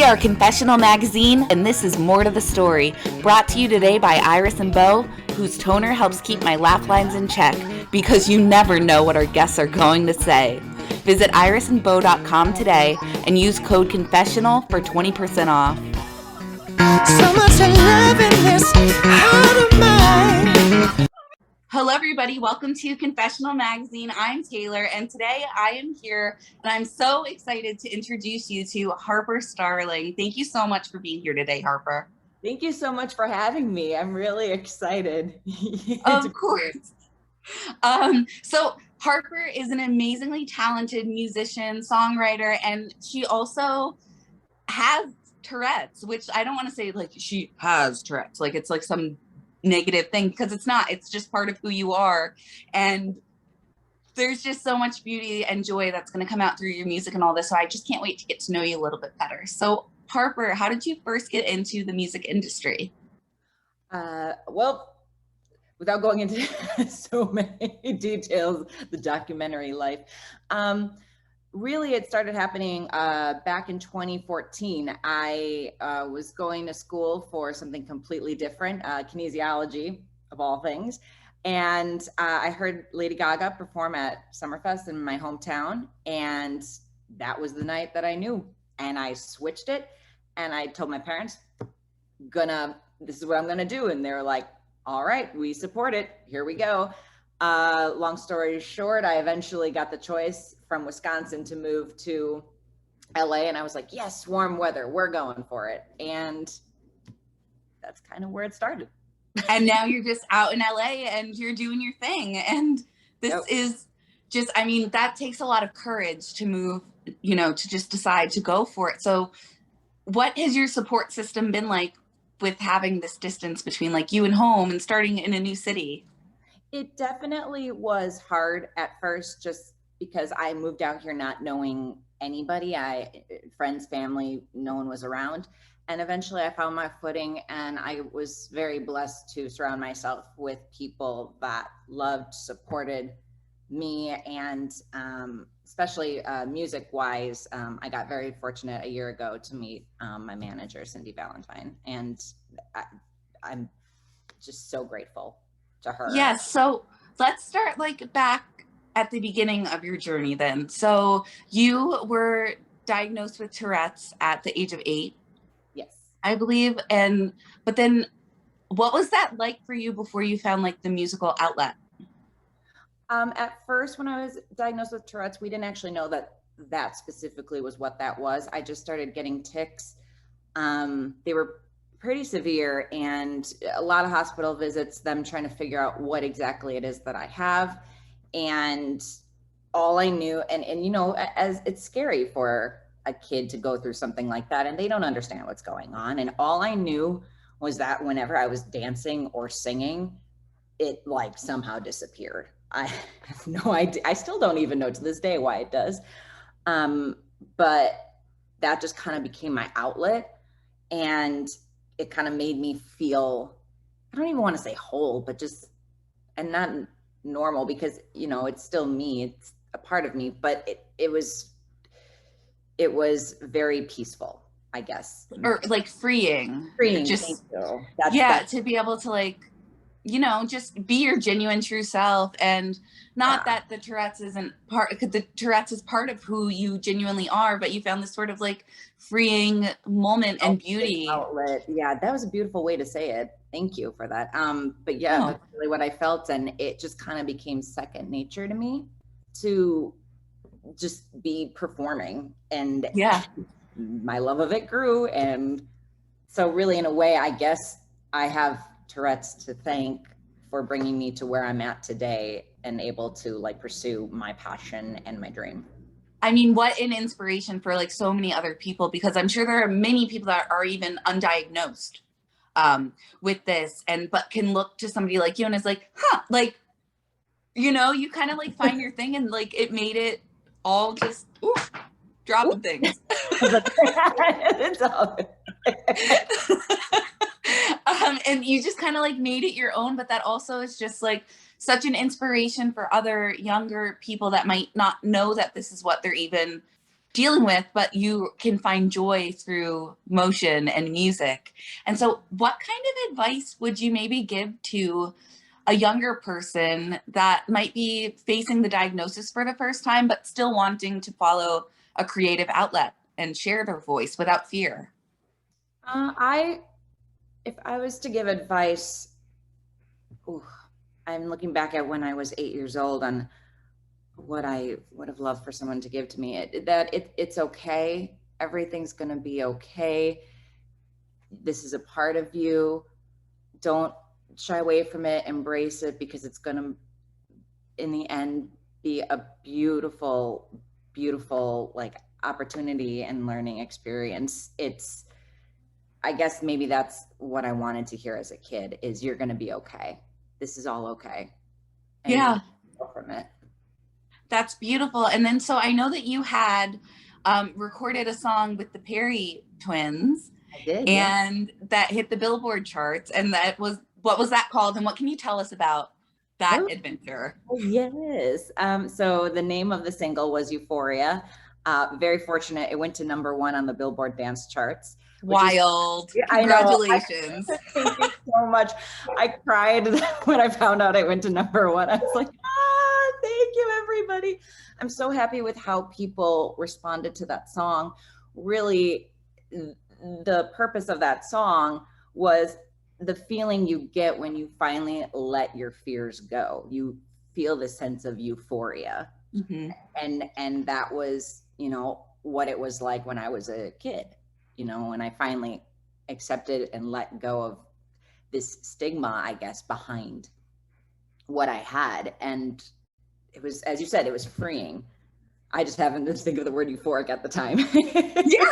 are Confessional Magazine, and this is More to the Story, brought to you today by Iris and Bo, whose toner helps keep my laugh lines in check, because you never know what our guests are going to say. Visit irisandbo.com today and use code CONFESSIONAL for 20% off. So much love in this heart of mine. Hello, everybody. Welcome to Confessional Magazine. I'm Taylor, and today I am here, and I'm so excited to introduce you to Harper Starling. Thank you so much for being here today, Harper. Thank you so much for having me. I'm really excited. Of course. So Harper is an amazingly talented musician, songwriter, and she also has Tourette's, which I don't want to say like she has Tourette's, like it's like some negative thing, because it's not. It's just part of who you are, and there's just so much beauty and joy that's going to come out through your music and all this. So I just can't wait to get to know you a little bit better. So Harper, how did you first get into the music industry? Well, without going into so many details, the documentary life, really it started happening back in 2014. I was going to school for something completely different, kinesiology of all things. And I heard Lady Gaga perform at Summerfest in my hometown. And that was the night that I knew. And I switched it. And I told my parents, this is what I'm gonna do. And they were like, all right, we support it. Here we go. Long story short, I eventually got the choice from Wisconsin to move to LA. And I was like, yes, warm weather, we're going for it. And that's kind of where it started. And now you're just out in LA and you're doing your thing. And this is just, I mean, that takes a lot of courage to move, you know, to just decide to go for it. So what has your support system been like with having this distance between like you and home and starting in a new city? It definitely was hard at first, just because I moved out here not knowing anybody, friends, family, no one was around. And eventually I found my footing, and I was very blessed to surround myself with people that loved, supported me, and especially music-wise, I got very fortunate a year ago to meet my manager, Cindy Valentine, and I'm just so grateful to her. Yes. So let's start like back at the beginning of your journey then. So you were diagnosed with Tourette's at the age of 8. Yes. I believe. But then what was that like for you before you found like the musical outlet? At first, when I was diagnosed with Tourette's, we didn't actually know that specifically was what that was. I just started getting tics. They were pretty severe, and a lot of hospital visits, them trying to figure out what exactly it is that I have. And all I knew, and you know, as it's scary for a kid to go through something like that, and they don't understand what's going on. And all I knew was that whenever I was dancing or singing, it like somehow disappeared. I have no idea. I still don't even know to this day why it does. But that just kind of became my outlet, and it kind of made me feel, I don't even want to say whole, but just, and not normal, because, you know, it's still me, it's a part of me, but it was very peaceful, I guess. Or like freeing. Just, thank you. That's to be able to like, you know, just be your genuine true self, and not that the Tourette's isn't part, because the Tourette's is part of who you genuinely are, but you found this sort of like freeing moment and beauty. Outlet. Yeah, that was a beautiful way to say it. Thank you for that. But yeah, that's really what I felt, and it just kind of became second nature to me to just be performing, and my love of it grew. And so really, in a way, I guess I have Tourette's to thank for bringing me to where I'm at today and able to like pursue my passion and my dream. I mean, what an inspiration for like so many other people, because I'm sure there are many people that are even undiagnosed with this, but can look to somebody like you and is like, like, you know, you kind of like find your thing, and like it made it all just dropping things. It's all and you just kind of like made it your own, but that also is just like such an inspiration for other younger people that might not know that this is what they're even dealing with, but you can find joy through motion and music. And so what kind of advice would you maybe give to a younger person that might be facing the diagnosis for the first time, but still wanting to follow a creative outlet and share their voice without fear? If I was to give advice, ooh, I'm looking back at when I was 8 years old on what I would have loved for someone to give to me. It's okay. Everything's going to be okay. This is a part of you. Don't shy away from it. Embrace it, because it's going to, in the end, be a beautiful, beautiful like opportunity and learning experience. I guess maybe that's what I wanted to hear as a kid, is you're going to be okay. This is all okay. And Yeah. go from it. That's beautiful. And then, so I know that you had recorded a song with the Perry twins. I did, and that hit the Billboard charts. And what was that called? And what can you tell us about that adventure? Yes. So the name of the single was Euphoria. Very fortunate. It went to #1 on the Billboard Dance charts. Wild. Congratulations. Thank you so much. I cried when I found out it went to #1. I was like, thank you, everybody. I'm so happy with how people responded to that song. Really, the purpose of that song was the feeling you get when you finally let your fears go. You feel the sense of euphoria. Mm-hmm. And that was, what it was like when I was a kid, when I finally accepted and let go of this stigma, I guess, behind what I had. And it was, as you said, it was freeing. I just happened to think of the word euphoric at the time. Yeah,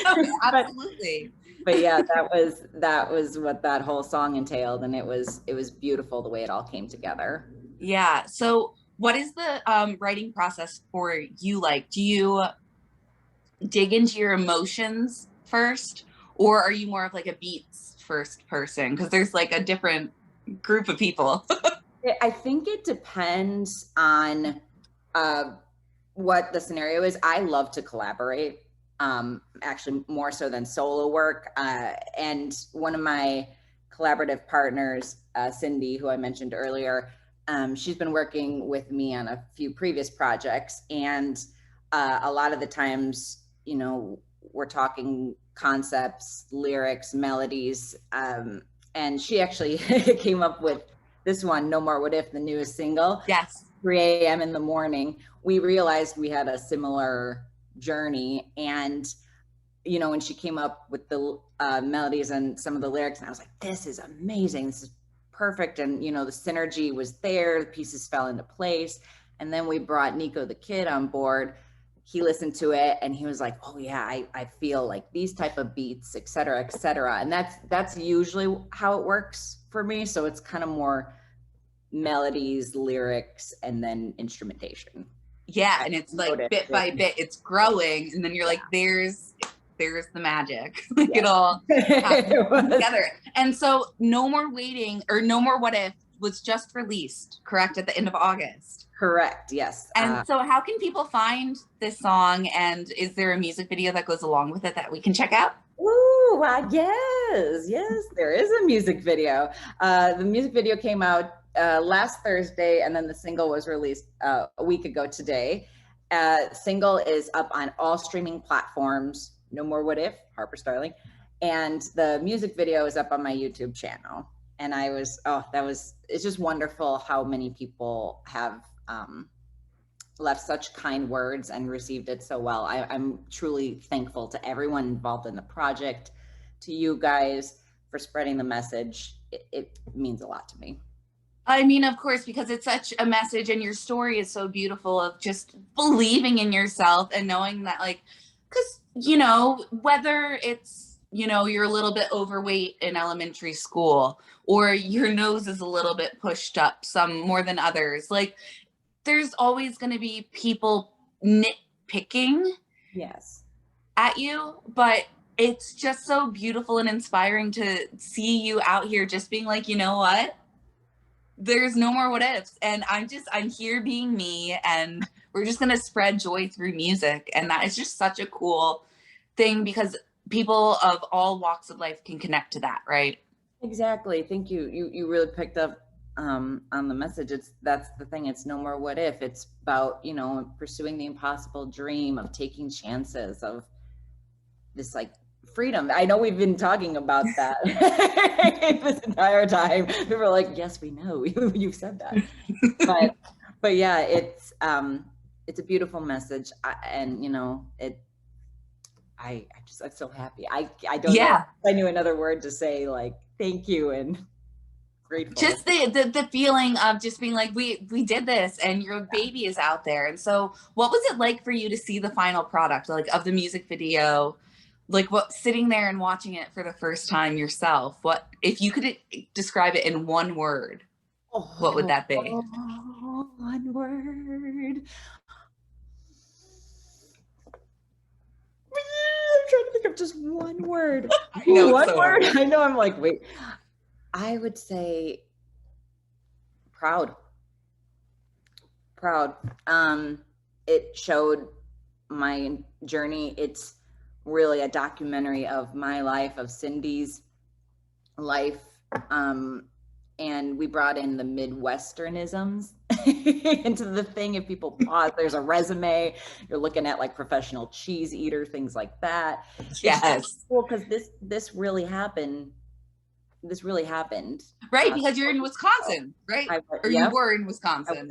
no, absolutely. But yeah, that was what that whole song entailed, and it was beautiful the way it all came together. Yeah. So, what is the writing process for you like? Do you dig into your emotions first, or are you more of like a beats first person? Because there's like a different group of people. I think it depends on what the scenario is. I love to collaborate, actually more so than solo work. And one of my collaborative partners, Cindy, who I mentioned earlier, she's been working with me on a few previous projects. And a lot of the times, we're talking concepts, lyrics, melodies. And she actually came up with this one, No More What If, the newest single. Yes. 3 a.m. in the morning. We realized we had a similar journey. And, when she came up with the melodies and some of the lyrics, and I was like, this is amazing. This is perfect. And, the synergy was there. The pieces fell into place. And then we brought Nico the kid on board. He listened to it and he was like, oh yeah, I feel like these type of beats, et cetera, et cetera. And that's usually how it works for me. So it's kind of more melodies, lyrics, and then instrumentation. Yeah, and it's like bit by bit, it's growing, and then you're like, there's the magic. Like it all happens together. And so No More Waiting, or No More What If, was just released, correct, at the end of August? Correct, yes. And so how can people find this song, and is there a music video that goes along with it that we can check out? Ooh, yes, there is a music video. The music video came out last Thursday, and then the single was released a week ago today. Single is up on all streaming platforms. No More What If, Harper Starling, and the music video is up on my YouTube channel. And it's just wonderful how many people have left such kind words and received it so well. I'm truly thankful to everyone involved in the project, to you guys for spreading the message. It means a lot to me. I mean, of course, because it's such a message, and your story is so beautiful of just believing in yourself and knowing that, like, because, whether it's, you're a little bit overweight in elementary school, or your nose is a little bit pushed up, some more than others, like, there's always going to be people nitpicking at you, but it's just so beautiful and inspiring to see you out here just being like, you know what? There's no more what ifs. And I'm here being me and we're just going to spread joy through music. And that is just such a cool thing because people of all walks of life can connect to that, right? Exactly. Thank you. You really picked up on the message. That's the thing. It's no more what if. It's about, you know, pursuing the impossible dream, of taking chances, of this like freedom. I know we've been talking about that this entire time. We were like, yes, we know you've said that, but yeah, it's a beautiful message, and you know, I'm so happy. I don't know if I knew another word to say, like thank you and grateful. Just the feeling of just being like, we did this and your baby is out there. And so what was it like for you to see the final product, like of the music video? Like what, sitting there and watching it for the first time yourself, what, if you could describe it in one word, what would that be? One word. I'm trying to think of just one word. I know, one word. I know. I'm like, wait. I would say proud. Proud. It showed my journey. It's really a documentary of my life, of Cindy's life. And we brought in the Midwesternisms into the thing. If people pause, there's a resume. You're looking at like professional cheese eater, things like that. Yes. It's cool because this really happened. This really happened. Right, because you're in Wisconsin, right? You were in Wisconsin.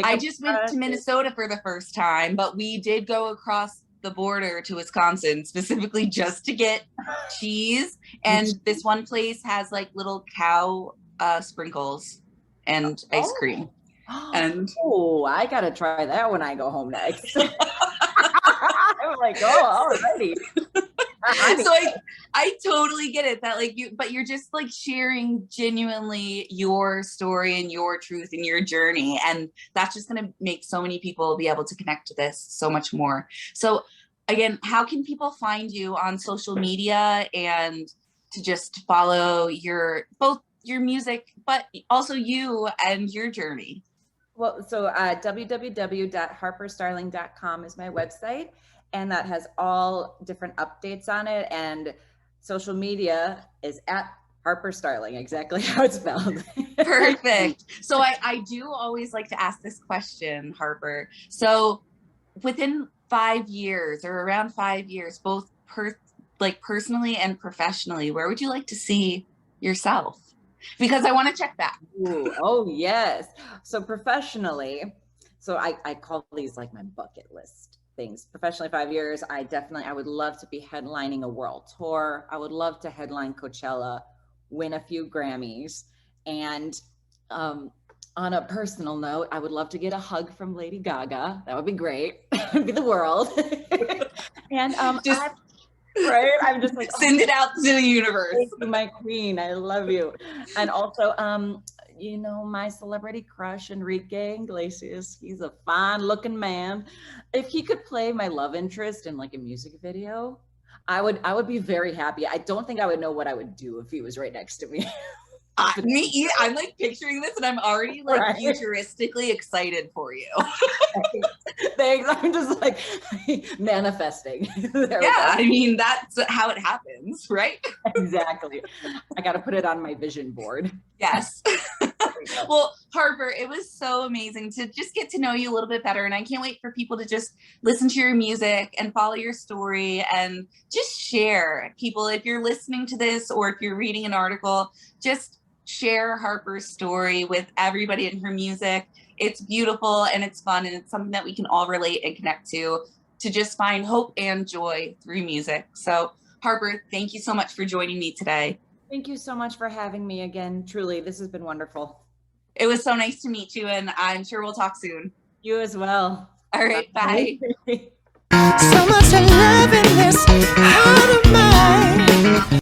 I just went to Minnesota for the first time, but we did go across the border to Wisconsin specifically just to get cheese. And this one place has like little cow sprinkles and ice cream. And I gotta try that when I go home next. I'm like, already. So I totally get it that like but you're just like sharing genuinely your story and your truth and your journey. And that's just going to make so many people be able to connect to this so much more. So again, how can people find you on social media and to just follow both your music, but also you and your journey? Well, so www.harperstarling.com is my website. And that has all different updates on it. And social media is at Harper Starling, exactly how it's spelled. Perfect. So I do always like to ask this question, Harper. So within 5 years or around 5 years, both personally and professionally, where would you like to see yourself? Because I want to check that. Ooh, oh, yes. So professionally, so I call these like my bucket list things. Professionally, 5 years, I would love to be headlining a world tour. I would love to headline Coachella, win a few Grammys. And on a personal note, I would love to get a hug from Lady Gaga. That would be great. It'd be the world. And right? I'm just like, send it out to the universe. Thank you, my queen. I love you. And also, you know, my celebrity crush, Enrique Iglesias. He's a fine looking man. If he could play my love interest in like a music video, I would be very happy. I don't think I would know what I would do if he was right next to me. I'm like picturing this and I'm already like futuristically excited for you. Thanks. I'm just like manifesting. I mean, that's how it happens, right? Exactly. I got to put it on my vision board. Yes. Well, Harper, it was so amazing to just get to know you a little bit better. And I can't wait for people to just listen to your music and follow your story and just share. People, if you're listening to this or if you're reading an article, just share Harper's story with everybody in her music. It's beautiful and it's fun and it's something that we can all relate and connect to just find hope and joy through music. So Harper, thank you so much for joining me today. Thank you so much for having me again. Truly, this has been wonderful. It was so nice to meet you and I'm sure we'll talk soon. You as well. All right, bye. So much love in this heart of mine.